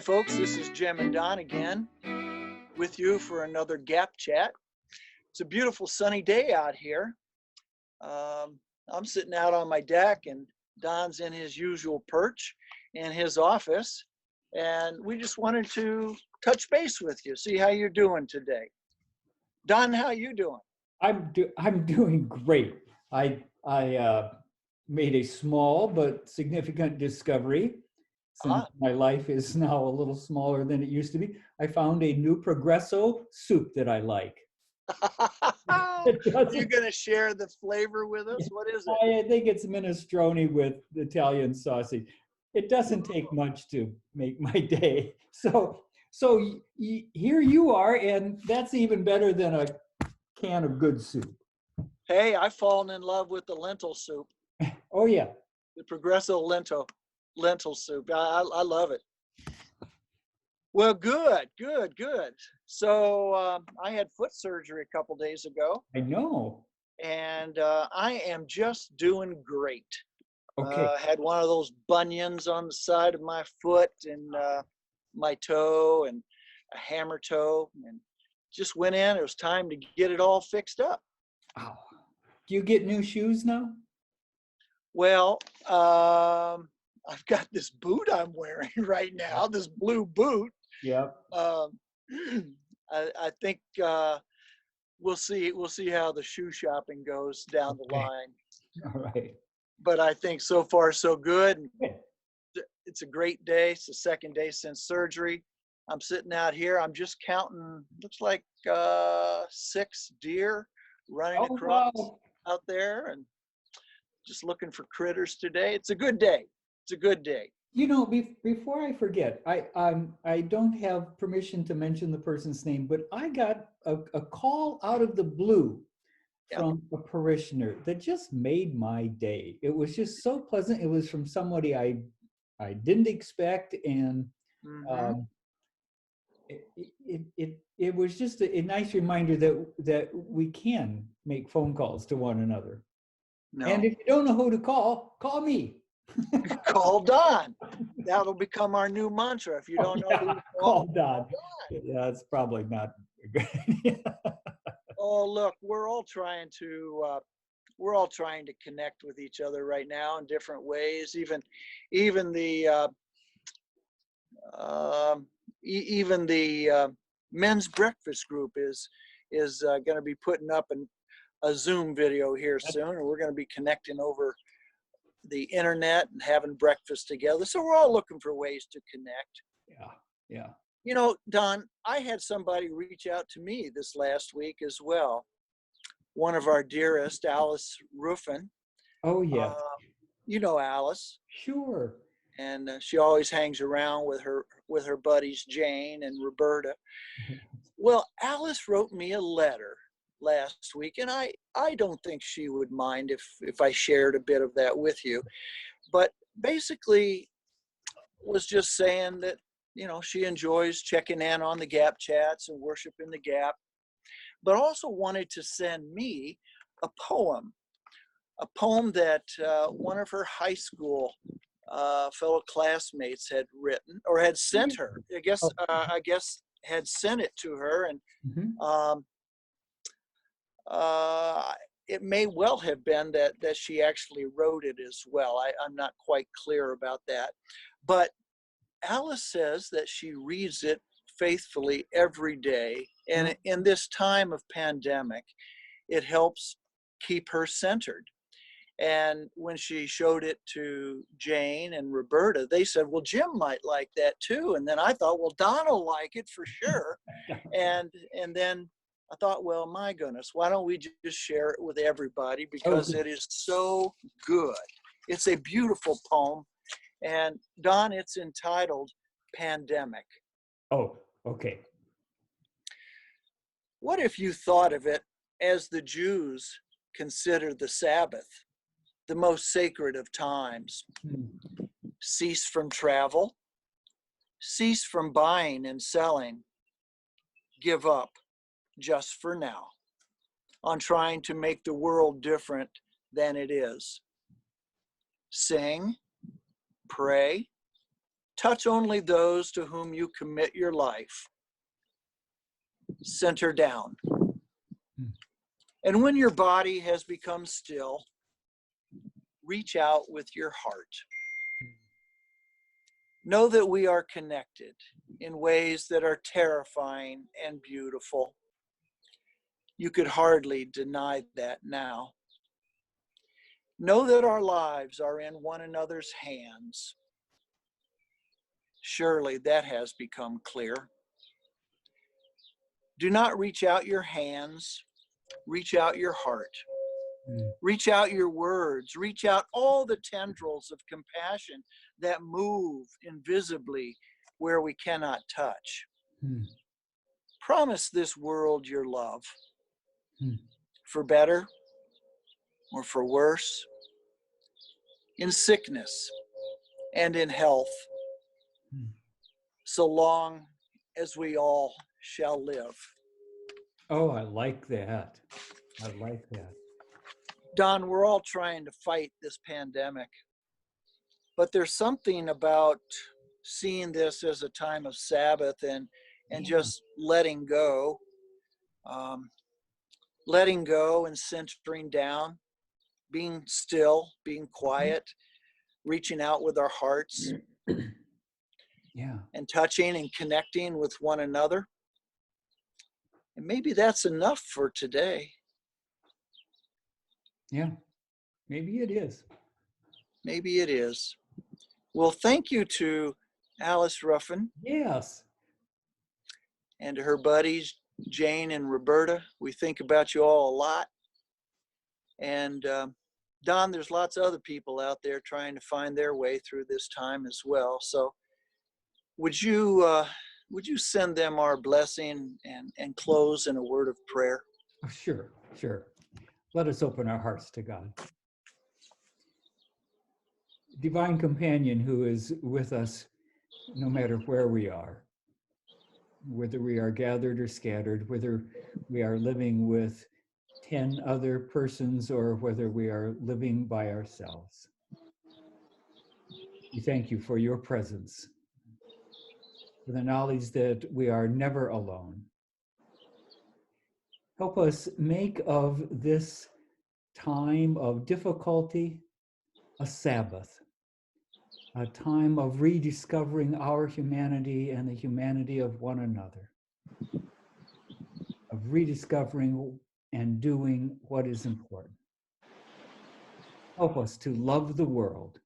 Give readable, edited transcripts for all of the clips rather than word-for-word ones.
folks, this is Jim and Don again with you for another Gap Chat. It's a beautiful sunny day out here. I'm sitting out on my deck and Don's in his usual perch in his office, and we just wanted to touch base with you, see how you're doing today. Don, how you doing? I'm doing great. I made a small but significant discovery. Since my life is now a little smaller than it used to be, I found a new Progresso soup that I like. You're going to share the flavor with us? What is it? I think it's minestrone with Italian sausage. It doesn't take much to make my day. So here you are, and that's even better than a can of good soup. Hey, I've fallen in love with the lentil soup. Oh yeah. The Progresso lentil soup. I love it. Well, good. So I had foot surgery a couple days ago. I know. And I am just doing great. Okay. I had one of those bunions on the side of my foot and my toe and a hammer toe, and just went in. It was time to get it all fixed up. Wow. Do you get new shoes now? Well, I've got this boot I'm wearing right now, this blue boot. Yep. I think we'll see how the shoe shopping goes down the line. All right. But I think so far so good. It's a great day. It's the second day since surgery. I'm sitting out here. I'm just counting, looks like 6 deer running across out there, and just looking for critters today. It's a good day. It's a good day. You know, before I forget, I don't have permission to mention the person's name, but I got a call out of the blue from a parishioner that just made my day. It was just so pleasant. It was from somebody I didn't expect, and it was just a nice reminder that we can make phone calls to one another. No. And if you don't know who to call me. Call Don. That'll become our new mantra. If you don't know who to call Don. Yeah, that's probably not a good idea. Oh, look, we're all trying to connect with each other right now in different ways. Even the men's breakfast group is going to be putting up a Zoom video here soon, and we're going to be connecting over the internet and having breakfast together. So we're all looking for ways to connect. Yeah. You know, Don, I had somebody reach out to me this last week as well. One of our dearest, Alice Ruffin. Oh yeah. You know Alice. Sure. And she always hangs around with her buddies Jane and Roberta. Well, Alice wrote me a letter last week, and I don't think she would mind if I shared a bit of that with you, but basically was just saying that, you know, she enjoys checking in on the Gap Chats and worshiping the Gap, but also wanted to send me a poem that one of her high school fellow classmates had written or had sent her. I guess had sent it to her, and it may well have been that she actually wrote it as well. I'm not quite clear about that. But Alice says that she reads it faithfully every day. And in this time of pandemic, it helps keep her centered. And when she showed it to Jane and Roberta, they said, well, Jim might like that too. And then I thought, well, Don will like it for sure. And then I thought, well, my goodness, why don't we just share it with everybody, because it is so good. It's a beautiful poem. And Don, it's entitled Pandemic. Oh, okay. What if you thought of it as the Jews considered the Sabbath, the most sacred of times? Cease from travel, cease from buying and selling, give up just for now on trying to make the world different than it is. Sing, pray, Touch only those to whom you commit your life. Center down. And when your body has become still, reach out with your heart. Know that we are connected in ways that are terrifying and beautiful. You could hardly deny that now. Know that our lives are in one another's hands. Surely that has become clear. Do not reach out your hands, reach out your heart. Reach out your words, reach out all the tendrils of compassion that move invisibly where we cannot touch. Promise this world your love, for better or for worse, in sickness and in health, so long as we all shall live. Oh, I like that. I like that. Don, we're all trying to fight this pandemic, but there's something about seeing this as a time of Sabbath and just letting go and centering down, being still, being quiet, reaching out with our hearts, and touching and connecting with one another. And maybe that's enough for today. Yeah, maybe it is. Maybe it is. Well, thank you to Alice Ruffin. Yes. And to her buddies, Jane and Roberta. We think about you all a lot. And Don, there's lots of other people out there trying to find their way through this time as well. So would you send them our blessing and close in a word of prayer? Oh, sure. Let us open our hearts to God. Divine companion who is with us no matter where we are, whether we are gathered or scattered, whether we are living with 10 other persons or whether we are living by ourselves. We thank you for your presence, for the knowledge that we are never alone. Help us make of this time of difficulty a Sabbath, a time of rediscovering our humanity and the humanity of one another, of rediscovering and doing what is important. Help us to love the world.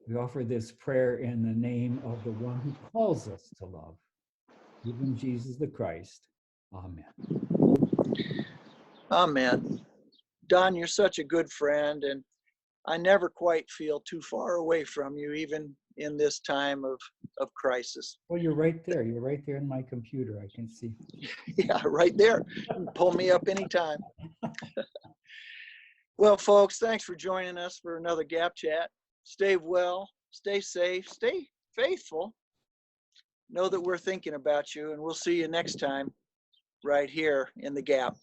We offer this prayer in the name of the one who calls us to love, even Jesus the Christ. Amen. Amen. Don, you're such a good friend, and I never quite feel too far away from you, even in this time of crisis. Well, you're right there. You're right there in my computer. I can see. Yeah, right there. Pull me up anytime. Well, folks, thanks for joining us for another Gap Chat. Stay well, stay safe, stay faithful. Know that we're thinking about you, and we'll see you next time right here in the Gap.